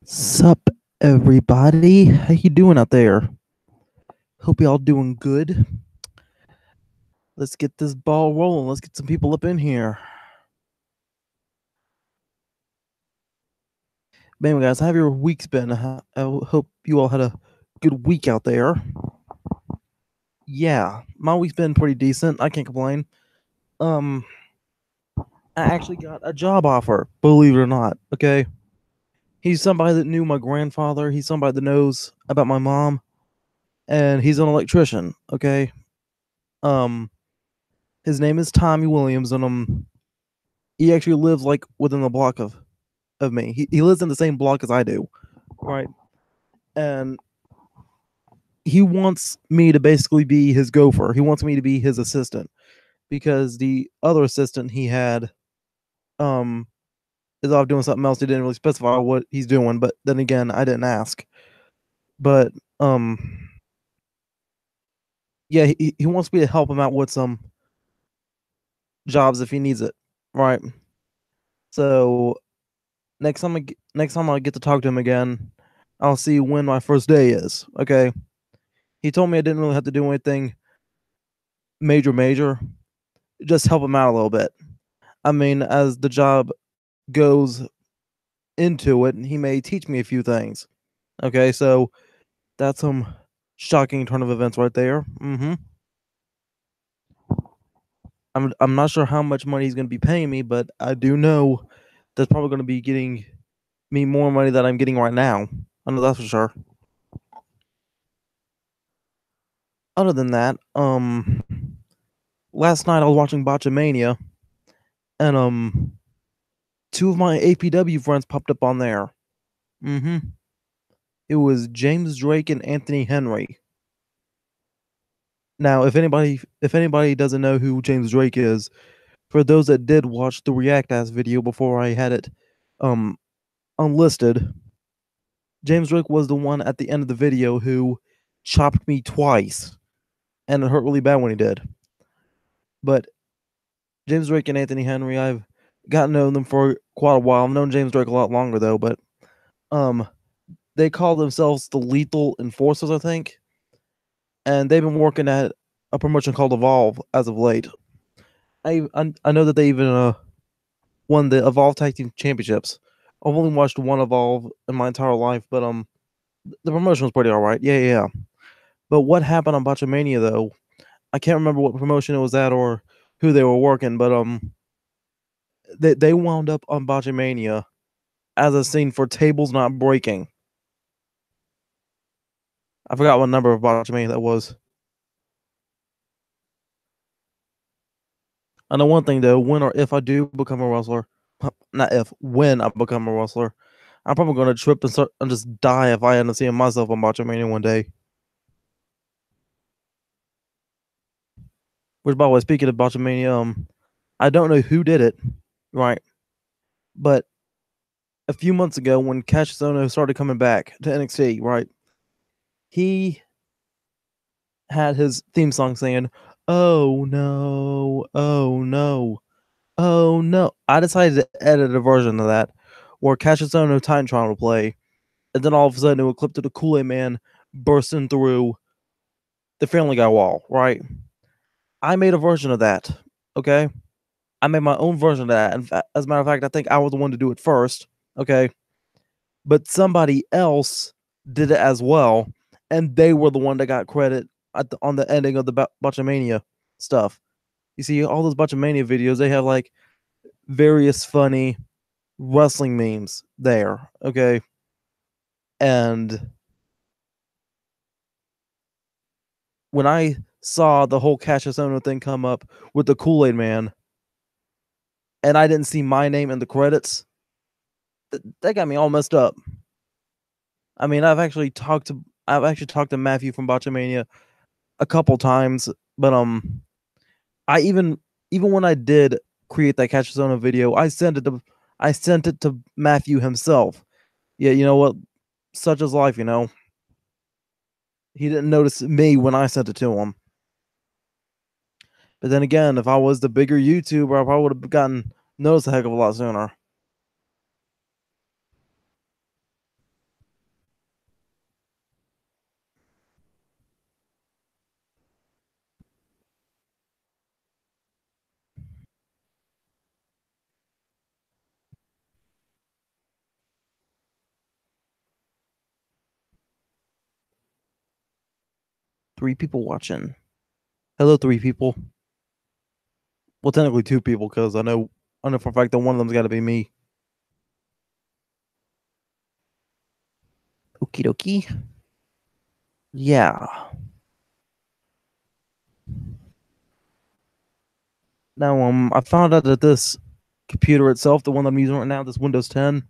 Sup, everybody? How you doing out there? Hope y'all doing good. Let's get this ball rolling. Let's get some people up in here. Man, guys, how have your weeks been? I hope you all had a good week out there. Yeah, my week's been pretty decent. I can't complain. Um, I actually got a job offer, believe it or not. Okay, he's somebody that knew my grandfather. He's somebody that knows about my mom, and he's an electrician. Okay, um, his name is Tommy Williams, and he actually lives like within the block of me. He lives in the same block as I do, right? And he wants me to basically be his gopher. He wants me to be his assistant because the other assistant he had um is off doing something else. He didn't really specify what he's doing, but then again, I didn't ask. But yeah, he wants me to help him out with some jobs if he needs it, right? So next time I get to talk to him again, I'll see when my first day is. Okay. He told me I didn't really have to do anything major. Just help him out a little bit. I mean, as the job goes into it, he may teach me a few things. Okay, so that's some shocking turn of events right there. I'm not sure how much money he's going to be paying me, but I do know that's probably going to be getting me more money than I'm getting right now. I know that's for sure. Other than that, last night I was watching Botchamania, and two of my APW friends popped up on there. Mm-hmm. It was James Drake and Anthony Henry. Now, if anybody doesn't know who James Drake is, for those that did watch the React Ass video before I had it um unlisted, James Drake was the one at the end of the video who chopped me twice, and it hurt really bad when he did. But James Drake and Anthony Henry, I've gotten to know them for quite a while. I've known James Drake a lot longer though, but um they call themselves the Lethal Enforcers, I think, and they've been working at a promotion called Evolve as of late. I know that they even won the Evolve Tag Team Championships. I've only watched one Evolve in my entire life, but the promotion was pretty alright. Yeah. But what happened on Botchamania though? I can't remember what promotion it was at or who they were working, but they wound up on Botchamania as a scene for tables not breaking. I forgot what number of Botchamania that was. I know one thing though, when or if I do become a wrestler, not if, when I become a wrestler, I'm probably gonna trip and just die if I end up seeing myself on Botchamania one day. Which, by the way, speaking of Botchamania, I don't know who did it, right? But a few months ago, when Cassius Ohno started coming back to NXT, right, he had his theme song saying, "Oh no, oh no, oh no." I decided to edit a version of that where Cassius Ohno Titantron would play, and then all of a sudden it would clip to the Kool-Aid Man bursting through the Family Guy wall, right? I made a version of that, okay? I made my own version of that. And as a matter of fact, I think I was the one to do it first, okay? But somebody else did it as well, and they were the one that got credit on the ending of the Botchamania stuff. You see, all those Botchamania videos, they have like various funny wrestling memes there, okay? And when I saw the whole Cassius Ohno thing come up with the Kool-Aid Man, and I didn't see my name in the credits, that got me all messed up. I mean, I've actually talked to Matthew from Botchamania a couple times, but I even when I did create that Catch Zona video, I sent it to Matthew himself. Yeah, you know what? Such is life, you know. He didn't notice me when I sent it to him. But then again, if I was the bigger YouTuber, I probably would have gotten noticed a heck of a lot sooner. 3 people watching. Hello, 3 people. Well, technically 2 people, because I know for a fact that one of them's got to be me. Okie dokie. Yeah. Now, I found out that this computer itself, the one that I'm using right now, this Windows 10,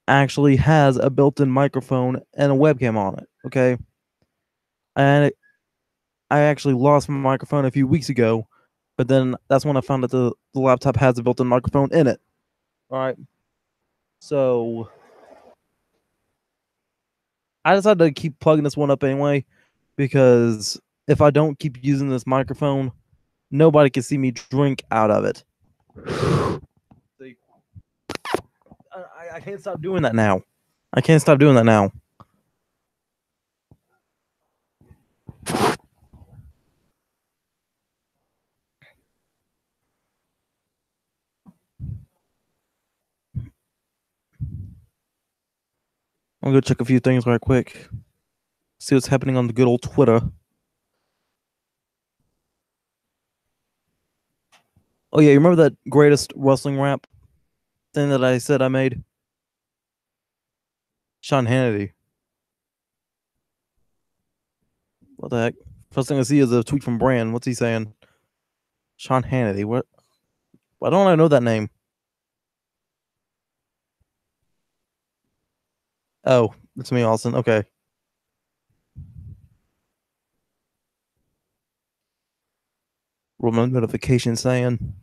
actually has a built-in microphone and a webcam on it. Okay, and I actually lost my microphone a few weeks ago, but then that's when I found that the laptop has a built-in microphone in it. All right, so I decided to keep plugging this one up anyway, because if I don't keep using this microphone, nobody can see me drink out of it. See, I can't stop doing that now. I can't stop doing that now. I'm gonna check a few things right quick. See what's happening on the good old Twitter. Oh yeah, you remember that greatest wrestling rap thing that I said I made? Sean Hannity. What the heck? First thing I see is a tweet from Brand. What's he saying? Sean Hannity. What? Why don't I know that name? Oh, it's me, Austin. Okay. Roman notification saying,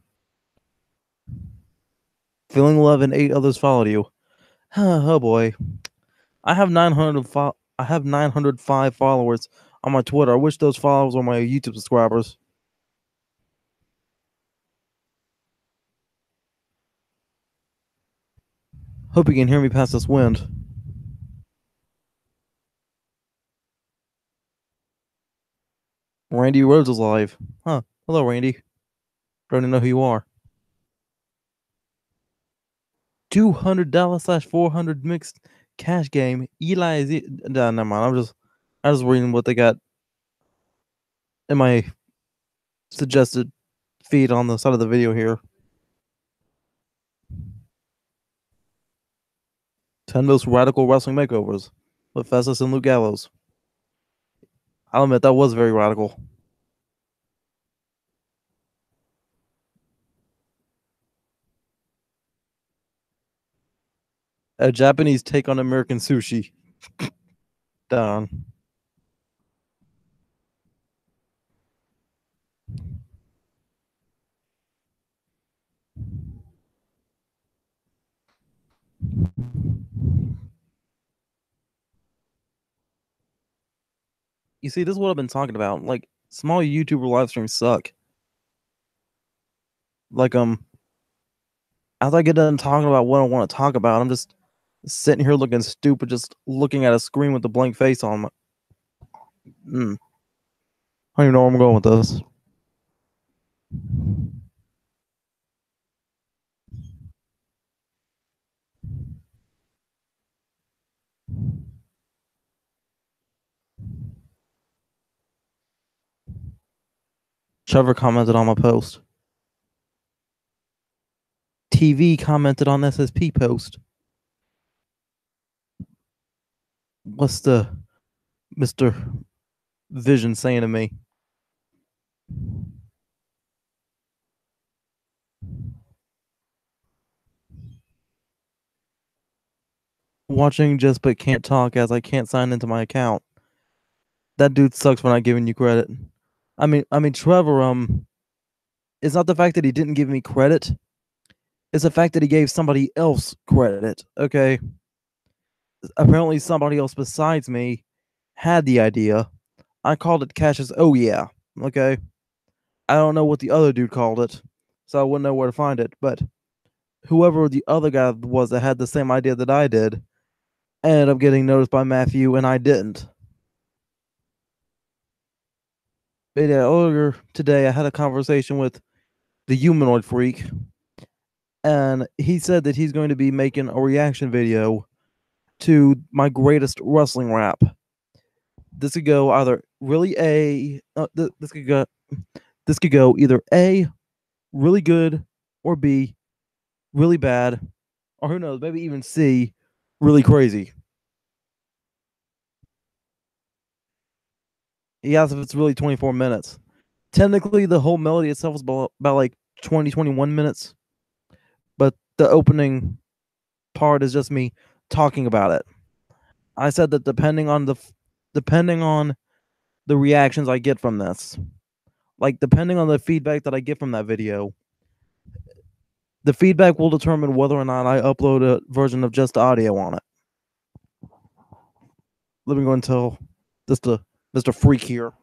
feeling love and 8 others followed you. Oh boy. I have 905 followers on my Twitter. I wish those followers were my YouTube subscribers. Hope you can hear me past this wind. Randy Rhodes is live. Huh. Hello, Randy. Don't even know who you are. $200/400 mixed cash game. Eli is no, never mind. I was reading what they got in my suggested feed on the side of the video here. 10 most radical wrestling makeovers with Festus and Luke Gallows. I'll admit that was very radical. A Japanese take on American sushi. Down. You see, this is what I've been talking about. Like, small YouTuber live streams suck. Like, as I get done talking about what I want to talk about, I'm just sitting here looking stupid, just looking at a screen with a blank face on my. I don't even know where I'm going with this. Trevor commented on my post. TV commented on SSP post. What's the Mr. Vision saying to me? Watching just but can't talk as I can't sign into my account. That dude sucks for not giving you credit. I mean, Trevor, it's not the fact that he didn't give me credit. It's the fact that he gave somebody else credit. Okay. Apparently somebody else besides me had the idea. I called it Cash's oh yeah. Okay. I don't know what the other dude called it, so I wouldn't know where to find it, but whoever the other guy was that had the same idea that I did ended up getting noticed by Matthew and I didn't. But yeah, earlier today I had a conversation with the humanoid freak, and he said that he's going to be making a reaction video to my greatest wrestling rap. This could go either really this could go either A, really good, or B, really bad, or who knows, maybe even C, really crazy. He asks if it's really 24 minutes. Technically, the whole melody itself is about like 21 minutes, but the opening part is just me talking about it. I said that depending on the reactions I get from this, like depending on the feedback that I get from that video, the feedback will determine whether or not I upload a version of just audio on it. Let me go and tell this to Mr. Freak here.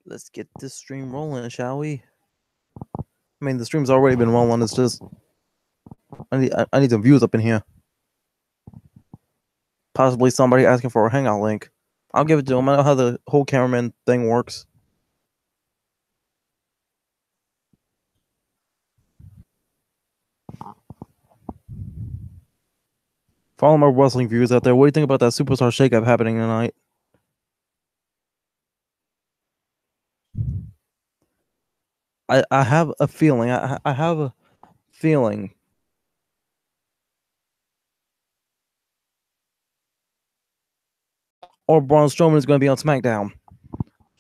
Let's get this stream rolling, shall we? I mean, the stream's already been rolling. It's just I need some views up in here. Possibly somebody asking for a hangout link. I'll give it to them. I know how the whole cameraman thing works. For all my wrestling viewers out there, what do you think about that Superstar Shakeup happening tonight? I have a feeling. I have a feeling. Or Braun Strowman is going to be on SmackDown.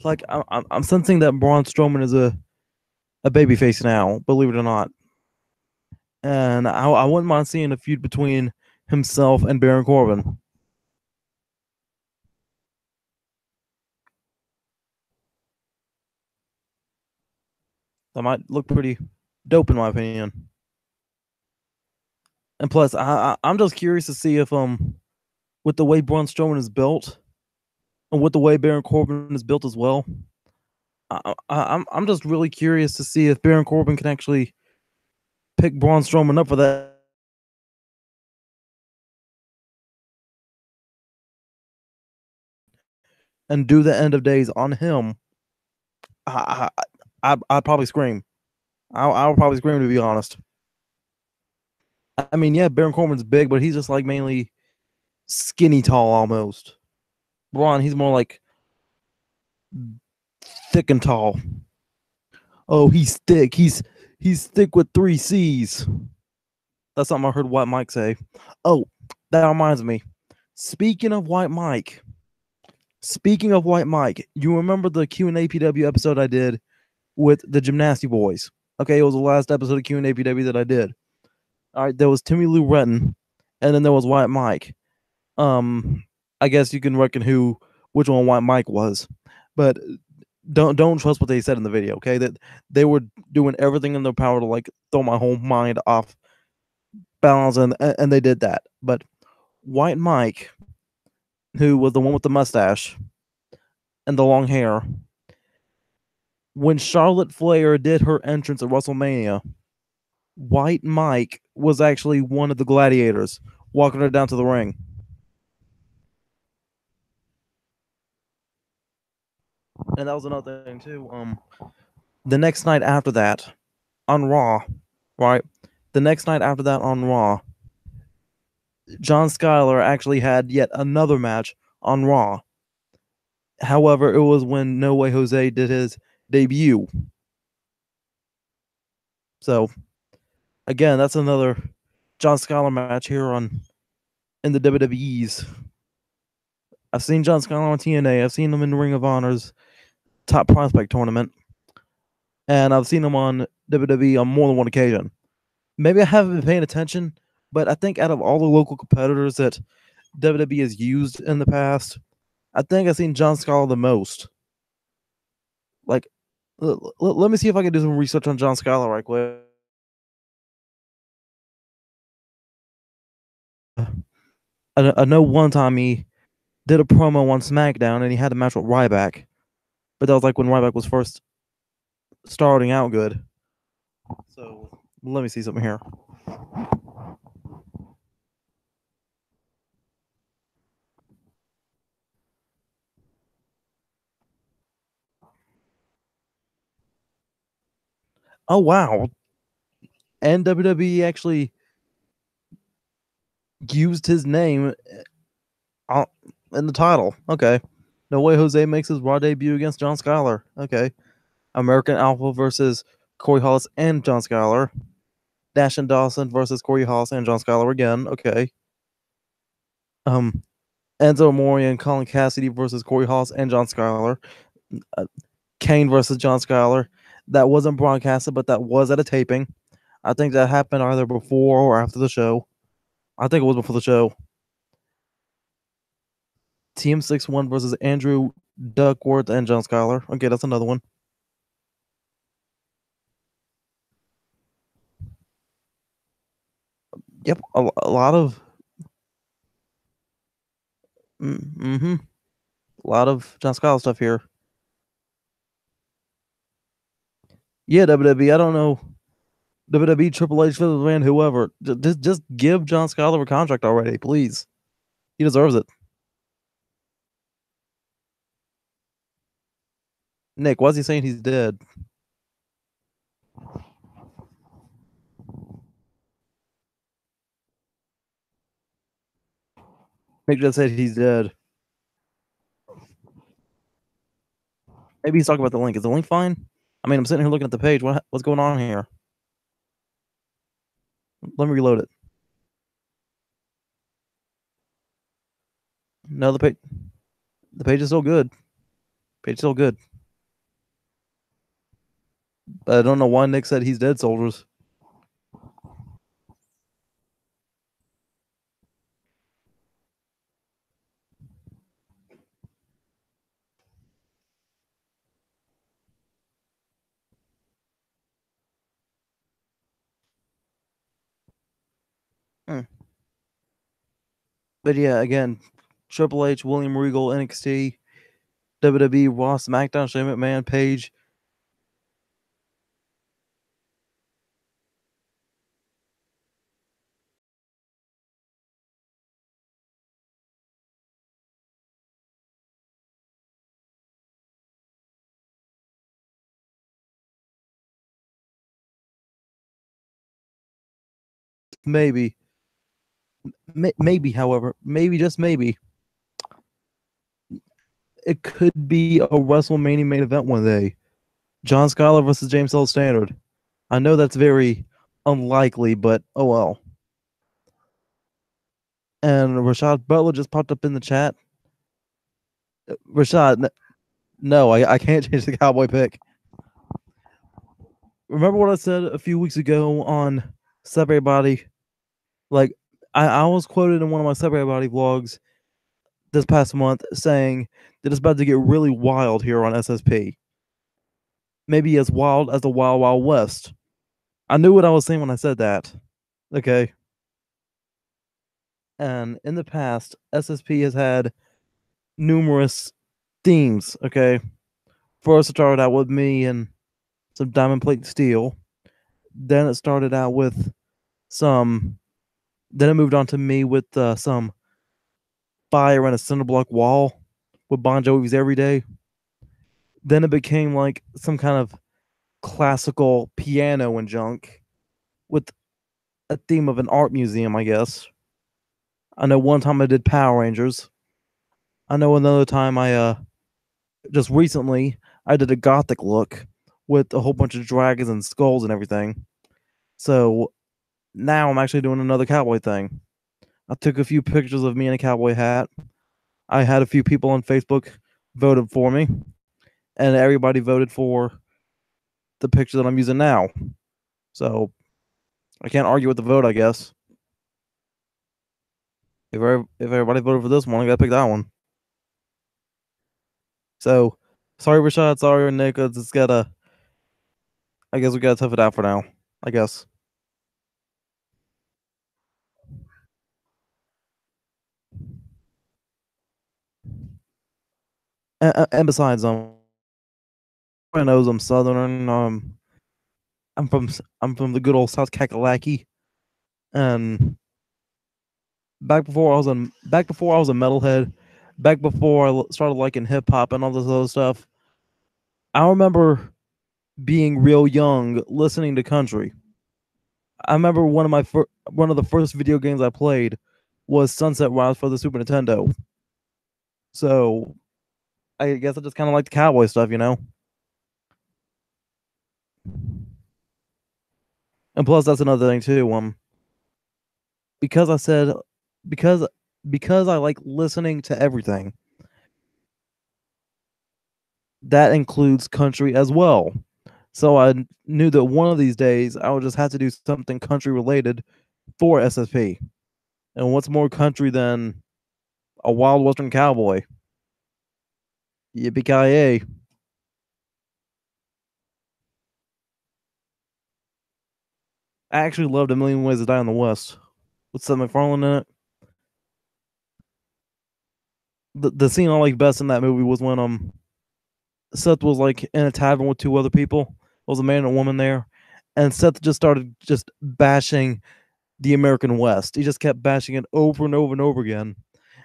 Like I'm sensing that Braun Strowman is a babyface now, believe it or not. And I wouldn't mind seeing a feud between himself and Baron Corbin. That might look pretty dope in my opinion. And plus, I'm just curious to see if with the way Braun Strowman is built, and with the way Baron Corbin is built as well, I'm just really curious to see if Baron Corbin can actually pick Braun Strowman up for that and do the end of days on him. I'd probably scream. I would probably scream, to be honest. I mean, yeah, Baron Corbin's big, but he's just like mainly skinny tall almost. Braun, he's more like thick and tall. Oh, he's thick. He's thick with 3 C's. That's something I heard White Mike say. Oh, that reminds me. Speaking of White Mike, you remember the Q&A PW episode I did with the Gymnasty Boys? Okay, it was the last episode of Q&A PW that I did. All right, there was Timmy Lou Retton, and then there was White Mike. I guess you can reckon which one White Mike was, but don't trust what they said in the video. Okay, that they were doing everything in their power to like throw my whole mind off balance, and they did that. But White Mike, who was the one with the mustache and the long hair, when Charlotte Flair did her entrance at WrestleMania, White Mike was actually one of the gladiators walking her down to the ring. And that was another thing too. The next night after that, on Raw, right? The next night after that on Raw, John Skyler actually had yet another match on Raw. However, it was when No Way Jose did his debut. So, again, that's another John Skyler match here in the WWE's. I've seen John Skyler on TNA. I've seen him in Ring of Honor's Top Prospect tournament, and I've seen him on WWE on more than one occasion. Maybe I haven't been paying attention, but I think out of all the local competitors that WWE has used in the past, I think I've seen John Skyler the most. Like, let me see if I can do some research on John Skyler right quick. I know one time he did a promo on SmackDown and he had a match with Ryback, but that was like when Ryback was first starting out good. So let me see something here. Oh wow, and WWE actually used his name in the title. Okay. No Way Jose makes his Raw debut against John Skyler. Okay. American Alpha versus Corey Hollis and John Skyler. Dash and Dawson versus Corey Hollis and John Skyler again. Okay. Um, Enzo Amore and Colin Cassidy versus Corey Hollis and John Skyler. Uh, Kane versus John Skyler. That wasn't broadcasted, but that was at a taping. I think that happened either before or after the show. I think it was before the show. TM61 versus Andrew Duckworth and John Skyler. Okay, that's another one. Yep, a lot of mm-hmm, a lot of John Skyler stuff here. Yeah, WWE. I don't know WWE, Triple H, Vince McMahon, whoever. Just give John Skyler a contract already, please. He deserves it. Nick, why is he saying he's dead? Nick just said he's dead. Maybe he's talking about the link. Is the link fine? I mean, I'm sitting here looking at the page. What's going on here? Let me reload it. No, the page is still good. Page still good. But I don't know why Nick said he's dead, soldiers. Hmm. But yeah, again, Triple H, William Regal, NXT, WWE, Raw, SmackDown, Shane McMahon, Page. Maybe, maybe, however, maybe just maybe, it could be a WrestleMania main event one day. John Skyler versus James L. Standard. I know that's very unlikely, but oh well. And Rashad Butler just popped up in the chat. Rashad, no, I can't change the Cowboy pick. Remember what I said a few weeks ago on Sub Everybody? Like, I was quoted in one of my Sub Everybody vlogs this past month saying that it's about to get really wild here on SSP. Maybe as wild as the Wild Wild West. I knew what I was saying when I said that. Okay. And in the past, SSP has had numerous themes. Okay. First, it started out with me and some diamond plate steel. Then it started out with some. Then it moved on to me with some fire and a cinder block wall with Bon Jovi's Every Day. Then it became like some kind of classical piano and junk with a theme of an art museum, I guess. I know one time I did Power Rangers. I know another time I just recently I did a gothic look with a whole bunch of dragons and skulls and everything. So now I'm actually doing another cowboy thing. I took a few pictures of me in a cowboy hat. I had a few people on Facebook voted for me, and everybody voted for the picture that I'm using now. So I can't argue with the vote, I guess. If everybody voted for this one, I gotta pick that one. So Sorry, Rashad. Sorry, Nick. I just gotta. I guess we gotta tough it out for now. I guess. And besides, everyone knows I'm Southern. I'm from I'm from the good old South Kakalaki, and back before I was a metalhead, back before started liking hip hop and all this other stuff. I remember being real young listening to country. I remember one of the first video games I played was Sunset Rise for the Super Nintendo. So I guess I just kind of like the cowboy stuff, you know. And plus, that's another thing too. Because I said because because I like listening to everything. That includes country as well. So I knew that one of these days I would just have to do something country related for SSP. And what's more country than a wild western cowboy? Yippee ki I actually loved A Million Ways to Die in the West with Seth MacFarlane in it. The scene I liked best in that movie was when Seth was like in a tavern with two other people. There was a man and a woman there, and Seth just started just bashing the American West. He just kept bashing it over and over and over again.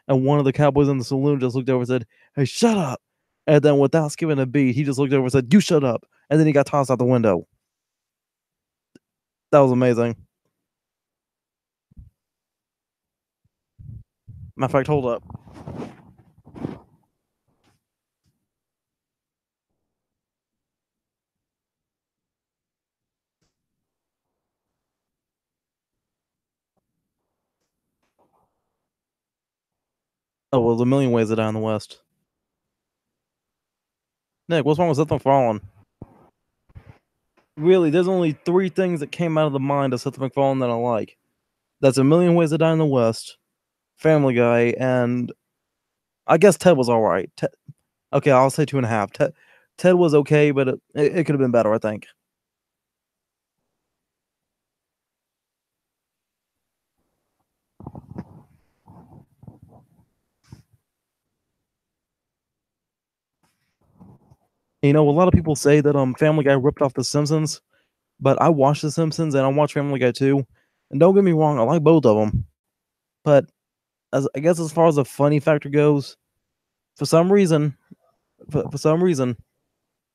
And one of the cowboys in the saloon just looked over and said, "Hey, shut up!" And then without skipping a beat, he just looked over and said, "You shut up!" And then he got tossed out the window. That was amazing. Matter of fact, hold up. Oh, well, there's a million ways to die in the West. Nick, what's wrong with Seth MacFarlane? Really, there's only three things that came out of the mind of Seth MacFarlane that I like. That's A Million Ways to Die in the West, Family Guy, and I guess Ted was all right. Okay, I'll say 2.5. Ted was okay, but it could have been better, I think. You know, a lot of people say that Family Guy ripped off The Simpsons, but I watched The Simpsons and I watched Family Guy too. And don't get me wrong, I like both of them. But I guess as far as the funny factor goes, for some reason, for some reason,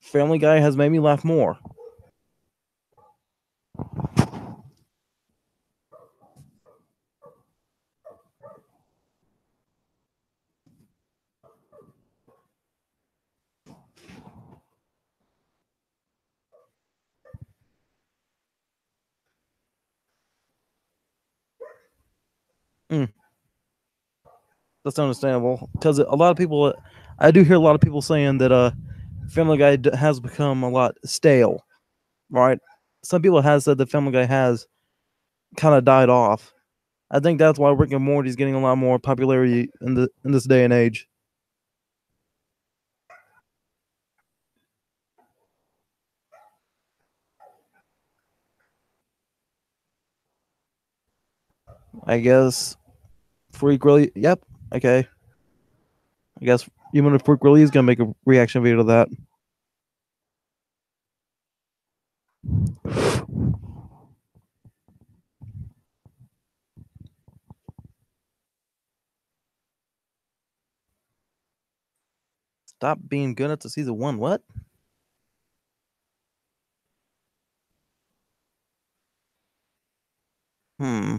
Family Guy has made me laugh more. Mm, that's understandable because a lot of people, I do hear a lot of people saying that Family Guy has become a lot stale, right? Some people have said that Family Guy has kind of died off. I think that's why Rick and Morty is getting a lot more popularity in this day and age. I guess Freak really. Yep. Okay. I guess even if Freak really is gonna make a reaction video to that. Stop being good at the season one. What? Hmm.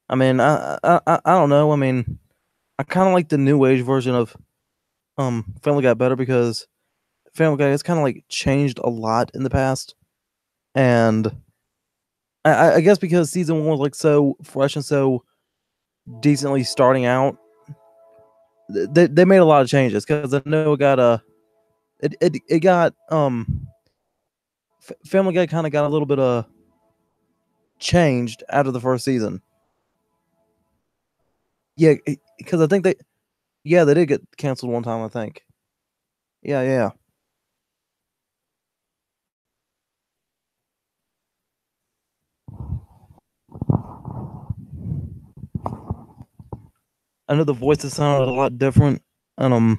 I mean, I don't know. I mean, I kind of like the new age version of Family Guy better because Family Guy has kind of like changed a lot in the past, and I guess because season one was like so fresh and so decently starting out, they made a lot of changes because I know it got it got Family Guy kind of got a little bit changed after the first season. Yeah, because I think they did get canceled one time. I think. Yeah, yeah. I know the voices sounded a lot different, and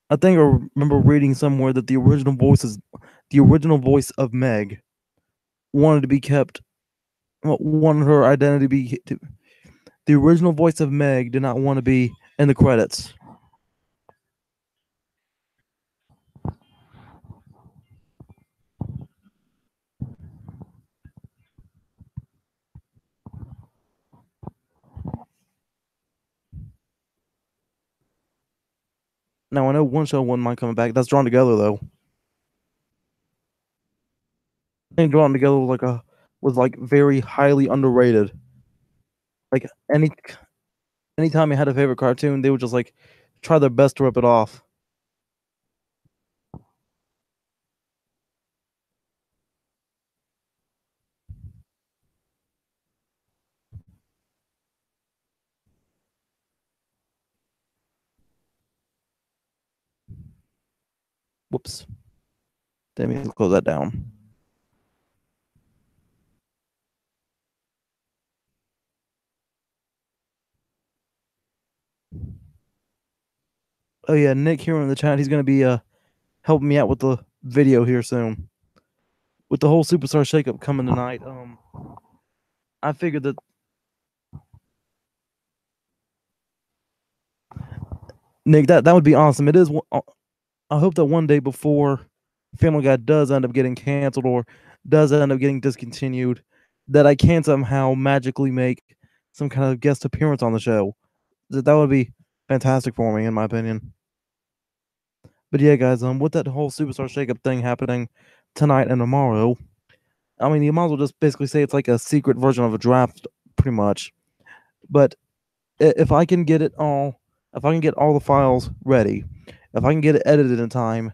I think I remember reading somewhere that the original voice of Meg wanted to be kept, wanted her identity to be. The original voice of Meg did not want to be in the credits. Now I know one show wouldn't mind coming back. That's Drawn Together though. I think Drawn Together was like very highly underrated. Like anytime you had a favorite cartoon, they would just like try their best to rip it off. Whoops. Didn't mean to close that down. Oh yeah, Nick here in the chat. He's gonna be helping me out with the video here soon. With the whole Superstar Shakeup coming tonight, I figured that Nick, that would be awesome. It is. I hope that one day before Family Guy does end up getting canceled or does end up getting discontinued, that I can somehow magically make some kind of guest appearance on the show. That would be fantastic for me, in my opinion. But yeah, guys, with that whole Superstar Shakeup thing happening tonight and tomorrow, I mean, you might as well just basically say it's like a secret version of a draft, pretty much. But if I can get it all, if I can get all the files ready, if I can get it edited in time,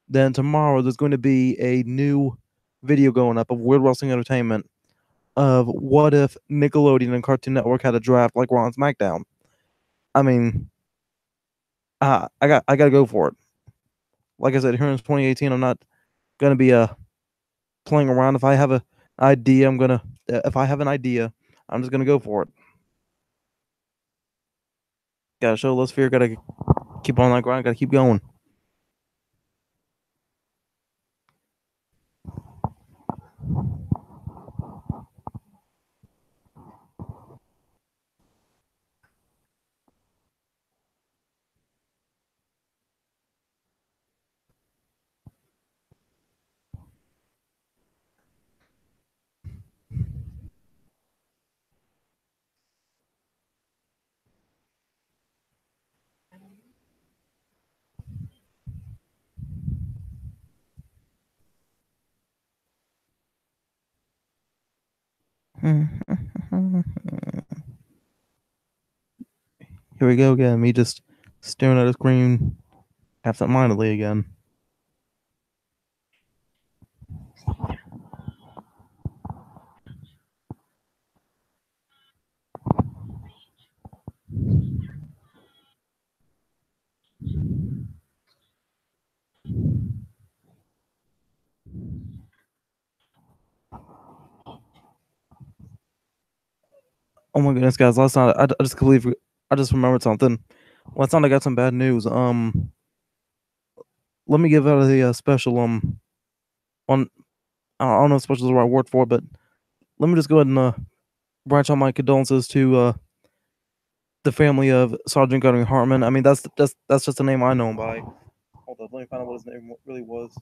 then tomorrow there's going to be a new video going up of Weird Wrestling Entertainment of what if Nickelodeon and Cartoon Network had a draft like Raw and SmackDown. I mean, I got to go for it. Like I said, here in 2018, I'm not gonna be playing around. If I have a idea, I'm gonna. If I have an idea, I'm just gonna go for it. Gotta show less fear. Gotta keep on that grind. Gotta keep going. Here we go again. Me just staring at a screen absentmindedly again. Oh my goodness, guys! Last night I just believe I just remembered something. Last night I got some bad news. Let me give out a special on. I don't know if special is the right word for it, but let me just go ahead and branch out my condolences to the family of Sergeant Gunnery Hartman. I mean, that's just a name I know him by. Hold up, let me find out what his name really was.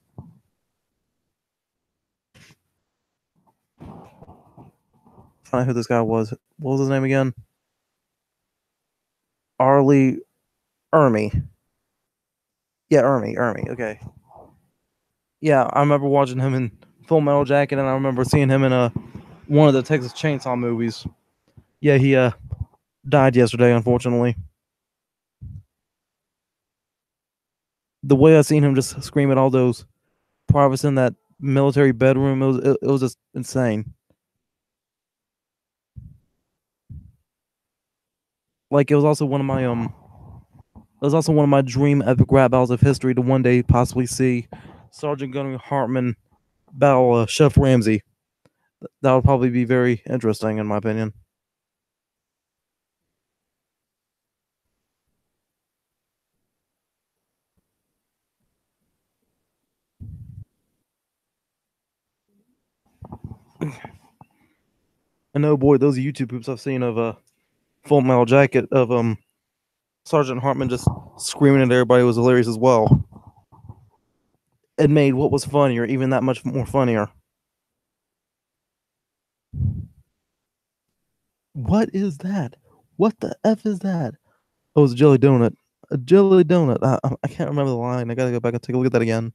Find out who this guy was. What was his name again? Arlie Ermy. Yeah, Ermy. Okay. Yeah, I remember watching him in Full Metal Jacket, and I remember seeing him in one of the Texas Chainsaw movies. Yeah, he died yesterday, unfortunately. The way I seen him just scream at all those privates in that military bedroom, it was just insane. Like it was also one of my it was also one of my dream epic rap battles of history to one day possibly see Sergeant Gunnery Hartman battle Chef Ramsay. That would probably be very interesting in my opinion. And oh boy, those YouTube poops I've seen of Full Metal Jacket of Sergeant Hartman just screaming at everybody was hilarious as well. It made what was funnier even that much more funnier. What is that? What the F is that? Oh, it's a jelly donut. A jelly donut. I can't remember the line. I gotta go back and take a look at that again.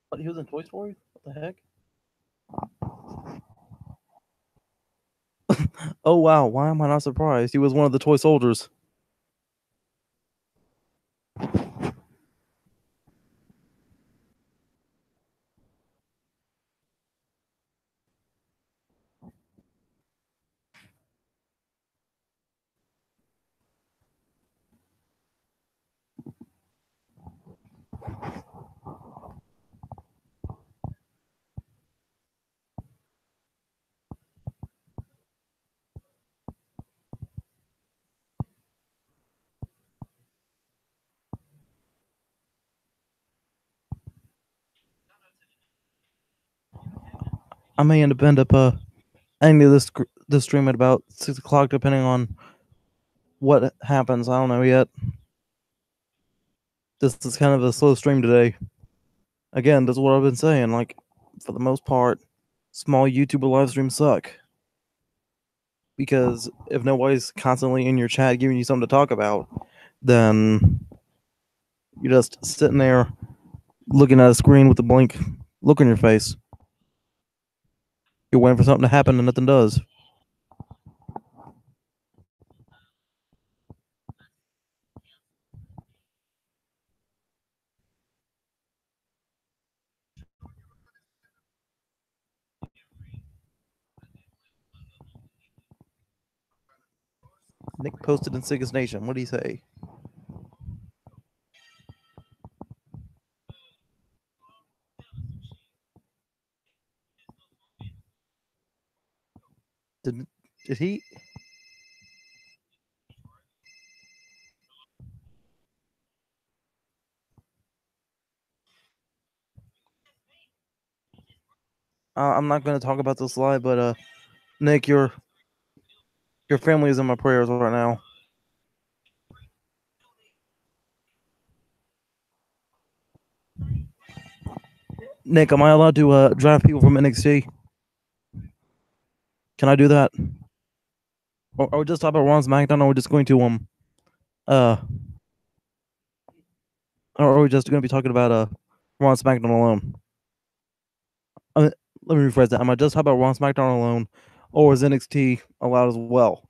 What, he was in Toy Story? What the heck? Oh wow, why am I not surprised? He was one of the toy soldiers. I may end up ending this stream at about 6 o'clock, depending on what happens. I don't know yet. This is kind of a slow stream today. Again, that's what I've been saying. Like, for the most part, small YouTuber live streams suck. Because if nobody's constantly in your chat giving you something to talk about, then you're just sitting there looking at a screen with a blank look on your face. You're waiting for something to happen and nothing does. Nick posted in Sigus Nation. What do you say? Did did he? I'm not going to talk about this live, but Nick, your family is in my prayers right now. Nick, am I allowed to draft people from NXT? Can I do that? Or are we just talking about Ron SmackDown, or are we just going to uh, or are we just going to be talking about Ron SmackDown alone? Uh, Let me rephrase that. Am I just talking about Ron SmackDown alone, or is NXT allowed as well?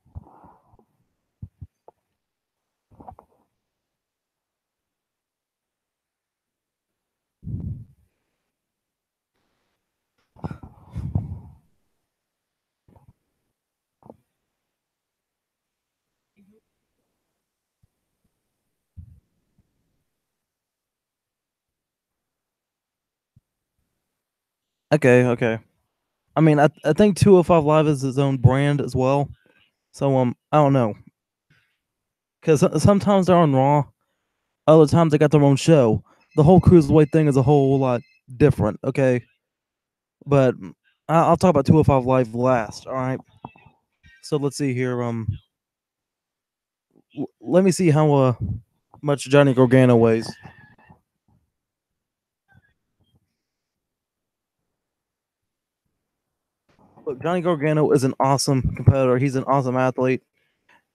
Okay, okay. I mean, I think 205 Live is its own brand as well. So I don't know, because sometimes they're on Raw, other times they got their own show. The whole cruiserweight thing is a whole lot different. Okay, but I'll talk about 205 Live last. All right. So let's see here. Let me see how much Johnny Gargano weighs. Look, Johnny Gargano is an awesome competitor. He's an awesome athlete,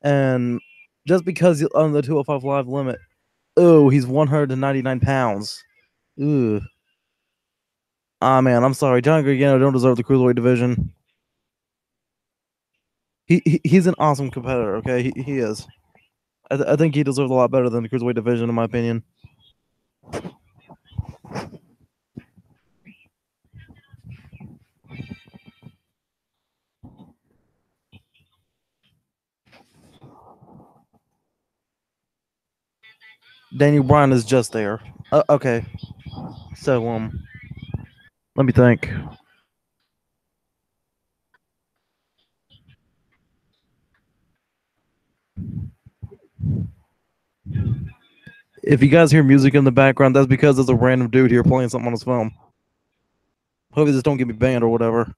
and just because he's on the 205 Live limit, oh, he's 199 pounds. Ooh. Ah, man, I'm sorry. Johnny Gargano don't deserve the cruiserweight division. He's an awesome competitor. Okay, he is. I think he deserves a lot better than the cruiserweight division, in my opinion. Daniel Bryan is just there. Okay, so let me think. If you guys hear music in the background, that's because there's a random dude here playing something on his phone. Hope you just don't get me banned or whatever.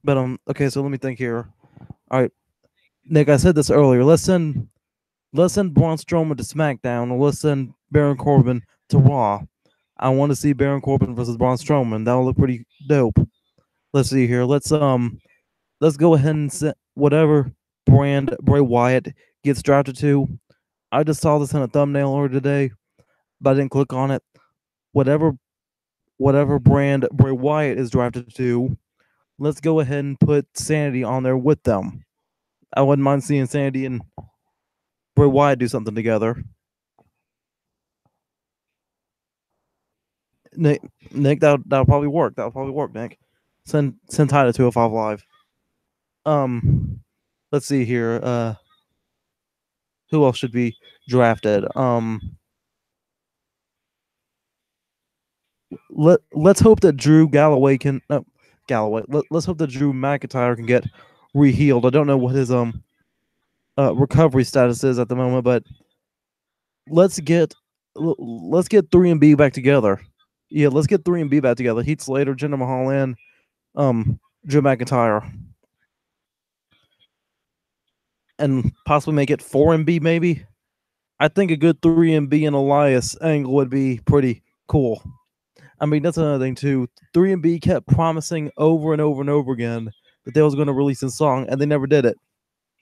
But okay, so let me think here. All right, Nick, I said this earlier. Let's send Braun Strowman to SmackDown, or let's send Baron Corbin to Raw. I want to see Baron Corbin versus Braun Strowman. That'll look pretty dope. Let's see here. Let's go ahead and set whatever brand Bray Wyatt gets drafted to. I just saw this in a thumbnail earlier today, but I didn't click on it. Whatever whatever brand Bray Wyatt is drafted to, let's go ahead and put Sanity on there with them. I wouldn't mind seeing Sanity and Bray Wyatt do something together. Nick, Nick, that'll probably work. That'll probably work, Nick. Send Ty to 205 Live. Um, let's see here. Who else should be drafted? Let's hope that Drew Galloway can. No, Galloway. Let's hope that Drew McIntyre can get rehealed. I don't know what his recovery status is at the moment, but let's get let's get 3 and B back together. Yeah, let's get 3 and B back together. Heath Slater, Jinder Mahal, and Drew McIntyre, and possibly make it 4 and B maybe. I think a good 3 and B and Elias angle would be pretty cool. I mean, that's another thing too. 3 and B kept promising over and over and over again that they was going to release a song, and they never did it.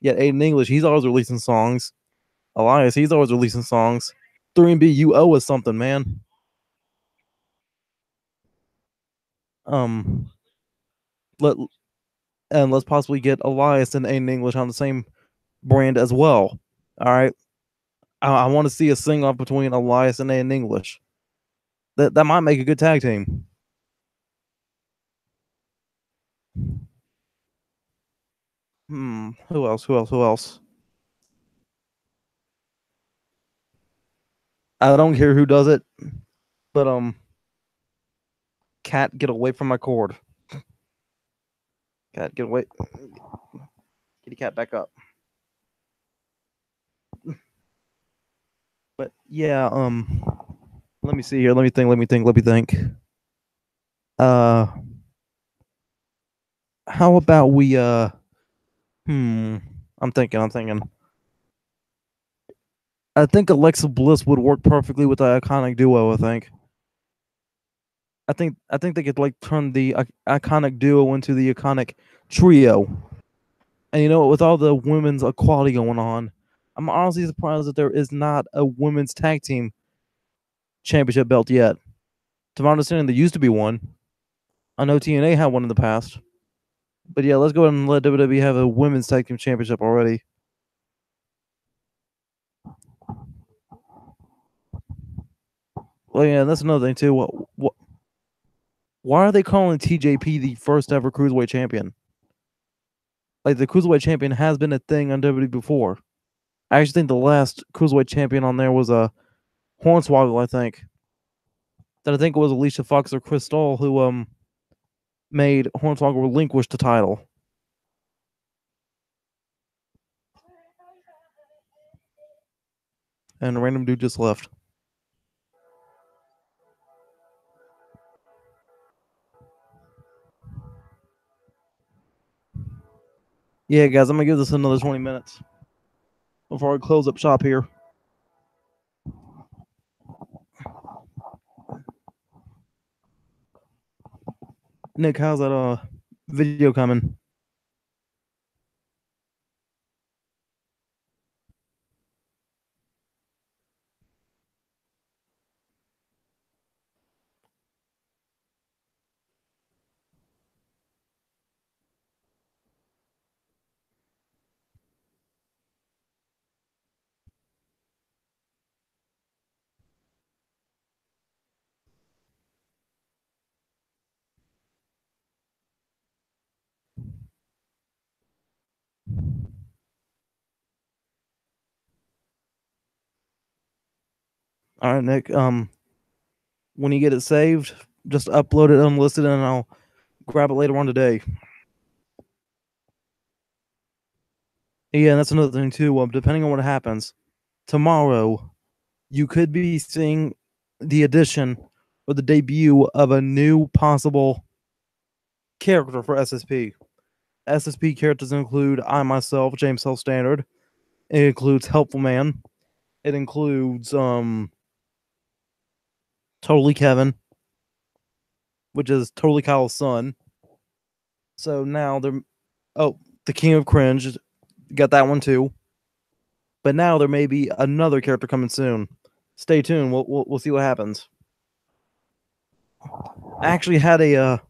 Yet Aiden English, he's always releasing songs. Elias, he's always releasing songs. 3 and B, you owe us something, man. Um, let and let's possibly get Elias and Aiden English on the same brand as well. All right, I want to see a sing off between Elias and Aiden English. That might make a good tag team. Who else? Who else? Who else? I don't care who does it, but cat, get away from my cord. Cat, get away. Kitty cat, back up. But yeah, let me see here. Let me think. Let me think. Let me think. Uh, how about we I'm thinking. I'm thinking. I think Alexa Bliss would work perfectly with the iconic duo. I think they could like turn the iconic duo into the iconic trio. And you know, with all the women's equality going on, I'm honestly surprised that there is not a women's tag team championship belt yet. To my understanding, there used to be one. I know TNA had one in the past. But yeah, let's go ahead and let WWE have a women's tag team championship already. Well, yeah, that's another thing too. Why are they calling TJP the first ever cruiserweight champion? Like, the cruiserweight champion has been a thing on WWE before. I actually think the last cruiserweight champion on there was a Hornswoggle. I think that I think it was Alicia Fox or Chris Stoll who made Hornswoggle relinquish the title. And a random dude just left. Yeah, guys, I'm gonna give this another 20 minutes before I close up shop here. Nick, how's that video coming? All right, Nick. When you get it saved, just upload it unlisted, and I'll grab it later on today. Yeah, and that's another thing too. Depending on what happens tomorrow, you could be seeing the addition or the debut of a new possible character for SSP. SSP characters include I myself, James Self Standard. It includes Helpful Man. It includes Totally Kevin, which is Totally Kyle's son. So now they're the King of Cringe, got that one too. But now there may be another character coming soon. Stay tuned. We'll see what happens. I actually had a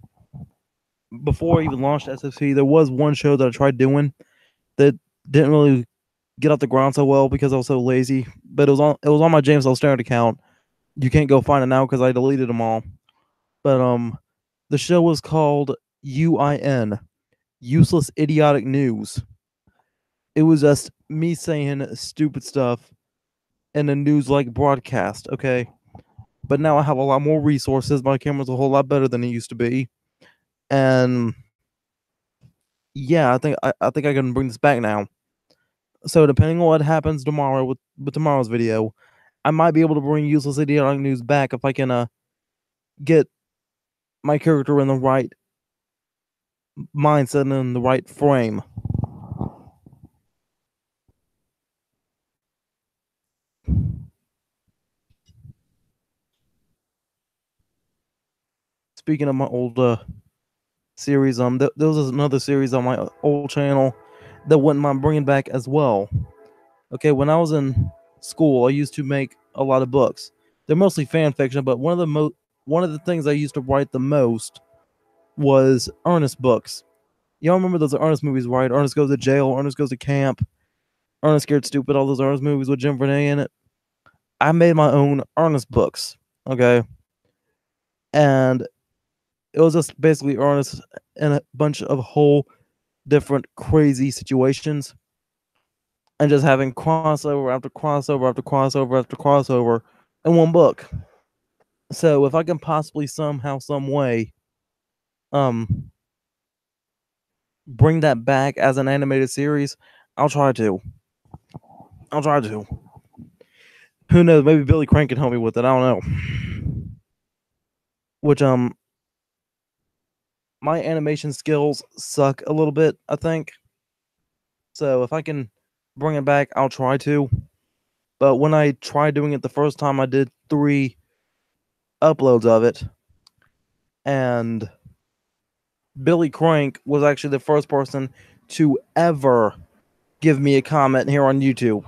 before I even launched SFC, there was one show that I tried doing that didn't really get off the ground so well because I was so lazy. But it was on my James L. Stern account. You can't go find it now because I deleted them all. But the show was called UIN, Useless Idiotic News. It was just me saying stupid stuff in a news like broadcast, okay? But now I have a lot more resources. My camera's a whole lot better than it used to be. And yeah, I think I can bring this back now. So depending on what happens tomorrow with tomorrow's video, I might be able to bring Useless Idiotic News back if I can get my character in the right mindset and in the right frame. Speaking of my old series, there was another series on my old channel that wouldn't mind bringing back as well. Okay, when I was in school, I used to make a lot of books. They're mostly fan fiction, but one of the things I used to write the most was Ernest books. Y'all remember those Ernest movies, right? Ernest Goes to Jail, Ernest Goes to Camp, Ernest Scared Stupid, all those Ernest movies with Jim Vernay in it. I made my own Ernest books, okay? And it was just basically Ernest in a bunch of whole different crazy situations and just having crossover after crossover after crossover after crossover in one book. So if I can possibly somehow, some way, um, bring that back as an animated series, I'll try to. I'll try to. Who knows? Maybe Billy Crank can help me with it. I don't know. Which my animation skills suck a little bit, I think. So if I can bring it back, I'll try to. But when I tried doing it the first time, I did 3 uploads of it, and Billy Crank was actually the first person to ever give me a comment here on YouTube.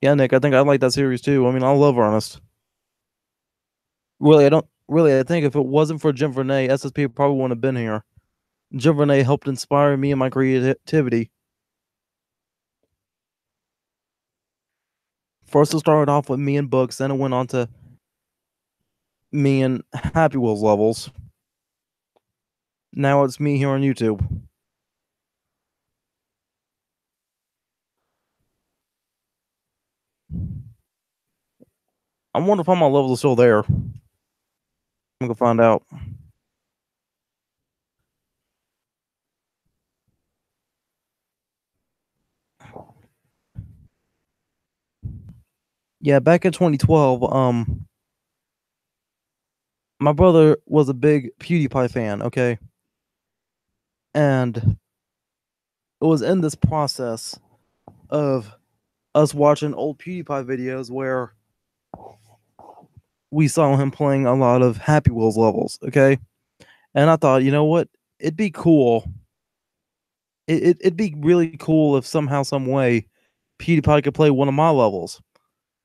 Yeah, Nick, I think I like that series too. I mean, I love Ernest. Really, I don't really. I think if it wasn't for Jim Vernay, SSP probably wouldn't have been here. Jim Vernay helped inspire me and my creativity. First, it started off with me and books, then it went on to me and Happy Wheels levels. Now it's me here on YouTube. I wonder if all my levels are still there. I'm gonna find out. Yeah, back in 2012, my brother was a big PewDiePie fan, okay? And it was in this process of us watching old PewDiePie videos where we saw him playing a lot of Happy Wheels levels, okay? And I thought, you know what? It'd be cool. It'd be really cool if somehow, some way, PewDiePie could play one of my levels.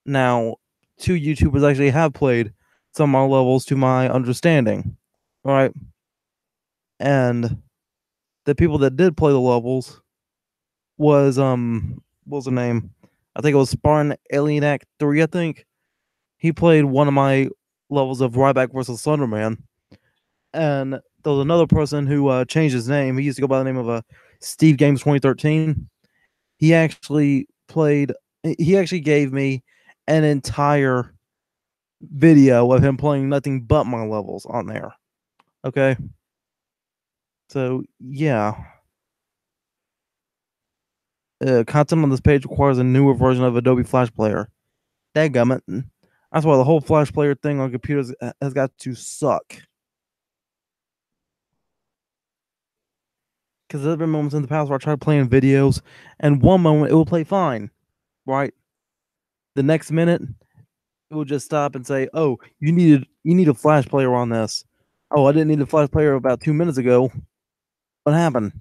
Now, 2 YouTubers actually have played some of my levels to my understanding, right? And the people that did play the levels was what was the name? I think it was Spartan Alien Act 3, I think. He played one of my levels of Ryback versus Slenderman. And there was another person who changed his name. He used to go by the name of Steve Games 2013. He actually played. He actually gave me an entire video of him playing nothing but my levels on there. Okay, so yeah, content on this page requires a newer version of Adobe Flash Player. Dadgummit. That's why the whole Flash Player thing on computers has got to suck. Because there have been moments in the past where I tried playing videos, and one moment it will play fine, right? The next minute it will just stop and say, "Oh, you need a Flash Player on this." Oh, I didn't need a Flash Player about 2 minutes ago. What happened?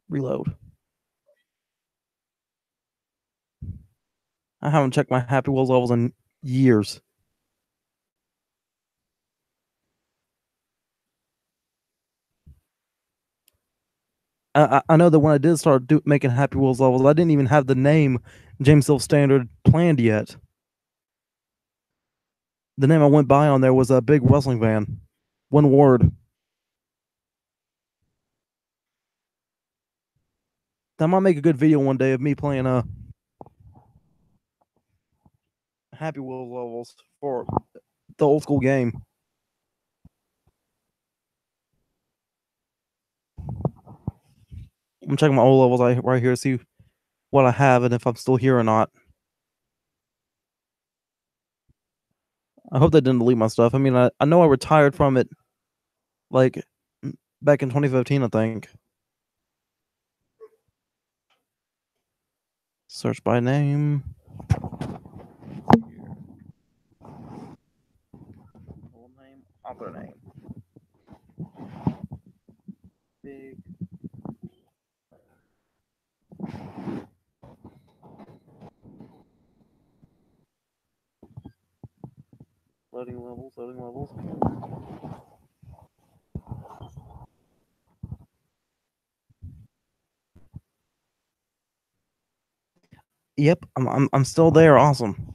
Reload. I haven't checked my Happy Wheels levels in years. I know that when I did start making Happy Wheels levels, I didn't even have the name James Hill Standard planned yet. The name I went by on there was a big wrestling fan. One word. That might make a good video one day of me playing Happy Wheels levels for the old school game. I'm checking my old levels right here to see what I have and if I'm still here or not. I hope they didn't delete my stuff. I mean, I know I retired from it like back in 2015, I think. Search by name. Full name, author name. Big. Loading levels, loading levels. Yep, I'm still there. Awesome.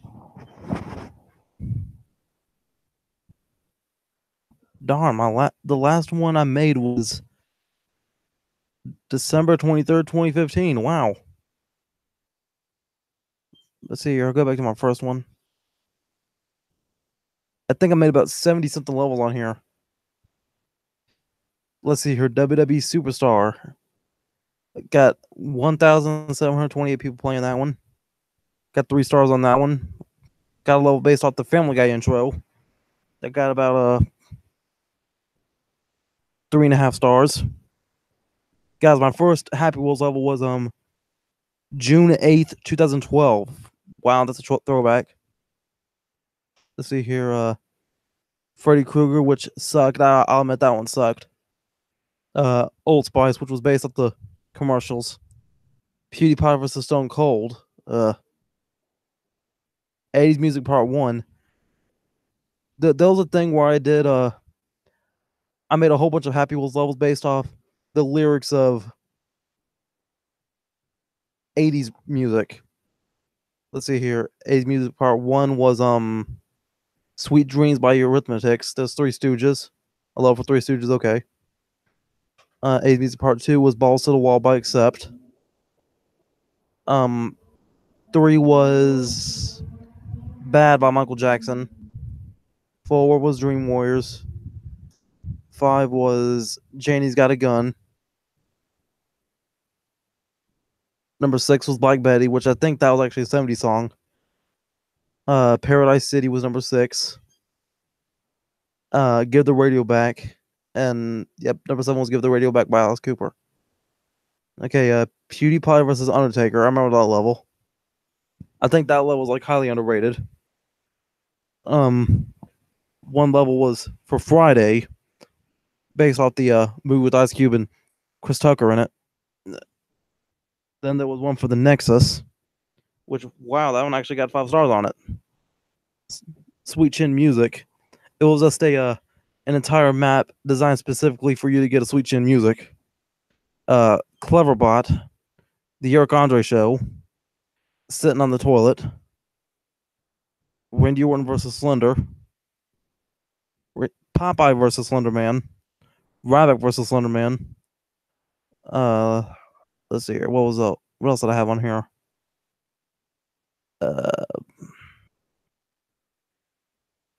Darn, the last one I made was December 23rd, 2015. Wow. Let's see here. I'll go back to my first one. I think I made about 70 something levels on here. Let's see here. WWE Superstar. Got 1,728 people playing that one. Got 3 stars on that one. Got a level based off the Family Guy intro. That got about 3.5 stars. Guys, my first Happy Wheels level was June 8th, 2012. Wow, that's a throwback. Let's see here. Freddy Krueger, which sucked. I'll admit that one sucked. Old Spice, which was based off the commercials. PewDiePie vs. Stone Cold. 80s Music Part 1. There was a thing where I made a whole bunch of Happy Wheels levels based off the lyrics of 80s music. Let's see here. 80s Music Part 1 was Sweet Dreams by Eurythmics. There's Three Stooges. A love for Three Stooges, okay. 80s Music Part 2 was Balls to the Wall by Accept. 3 was Bad by Michael Jackson. 4 was Dream Warriors. 5 was Janie's Got a Gun. Number 6 was Black Betty, which I think that was actually a 70s song. Paradise City was number 6. Give the Radio Back. And yep, number 7 was Give the Radio Back by Alice Cooper. Okay, PewDiePie versus Undertaker. I remember that level. I think that level was like highly underrated. One level was for Friday, based off the movie with Ice Cube and Chris Tucker in it. Then there was one for the Nexus, which, wow, that one actually got 5 stars on it. Sweet Chin Music. It was just an entire map designed specifically for you to get a Sweet Chin Music. Cleverbot, the Eric Andre show, sitting on the toilet. Randy Orton versus Slender. Popeye versus Slender Man. Rabbit versus Slender Man. Let's see here. What else did I have on here?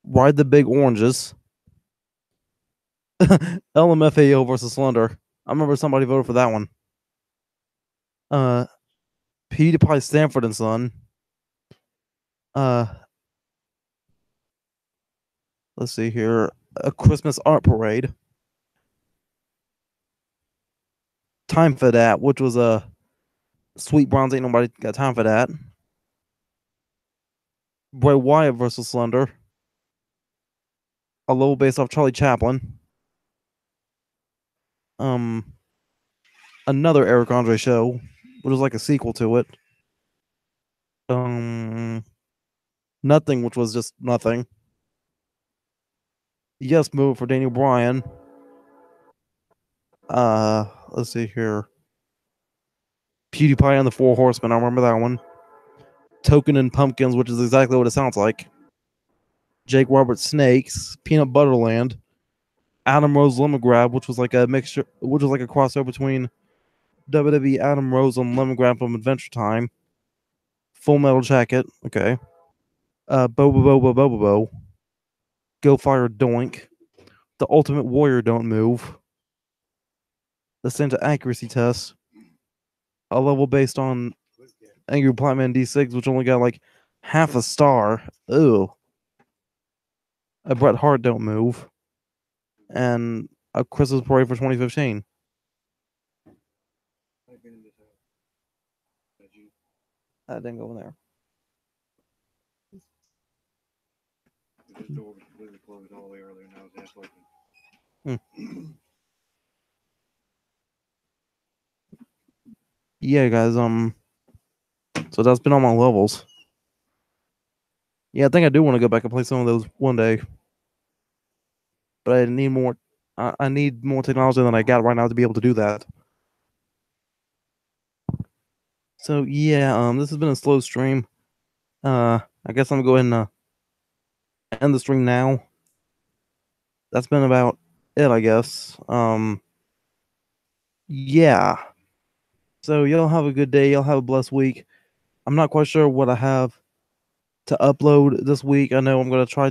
Ride the Big Oranges. LMFAO versus Slender. I remember somebody voted for that one. PewDiePie, Stanford and Son. Let's see here. A Christmas art parade. Time for that, which was a Sweet Bronze. Ain't nobody got time for that. Bray Wyatt versus Slender. A level based off Charlie Chaplin. Another Eric Andre show, which was like a sequel to it. Nothing, which was just nothing. Yes Move for Daniel Bryan. Let's see here. PewDiePie and the Four Horsemen. I remember that one. Token and Pumpkins, which is exactly what it sounds like. Jake Roberts Snakes. Peanut Butterland. Adam Rose Lemon Grab, which was like a mixture, which was like a crossover between WWE Adam Rose and Lemon Grab from Adventure Time. Full Metal Jacket. Okay. Bobo Bobo Bobo Bo. Go Fire Doink. The Ultimate Warrior Don't Move. The Santa Accuracy Test. A level based on Angry Black Man D6, which only got like half a star. Ew. A Bret Hart Don't Move. And a Christmas Parade for 2015. I didn't go in there. The door was completely closed all the way earlier, and now it's half open. Yeah, guys. So that's been on my levels. Yeah, I think I do want to go back and play some of those one day, but I need more. I need more technology than I got right now to be able to do that. So yeah, this has been a slow stream. I guess I'm going to end the stream now. That's been about it, I guess. Yeah. So y'all have a good day. Y'all have a blessed week. I'm not quite sure what I have to upload this week. I know I'm going to try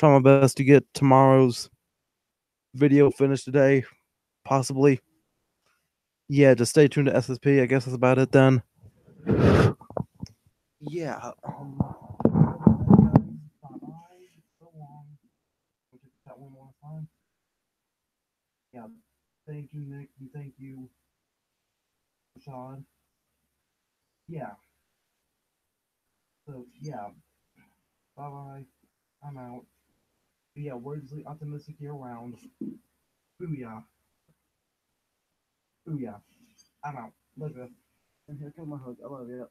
my best to get tomorrow's video finished today, possibly. Yeah, just stay tuned to SSP. I guess that's about it then. Yeah. Yeah. Thank you, Nick, and thank you, Sean. Yeah. So yeah. Bye bye. I'm out. But yeah, wordlessly optimistic year round. Booyah. Booyah. I'm out. Love you. And here comes my hug. I love you.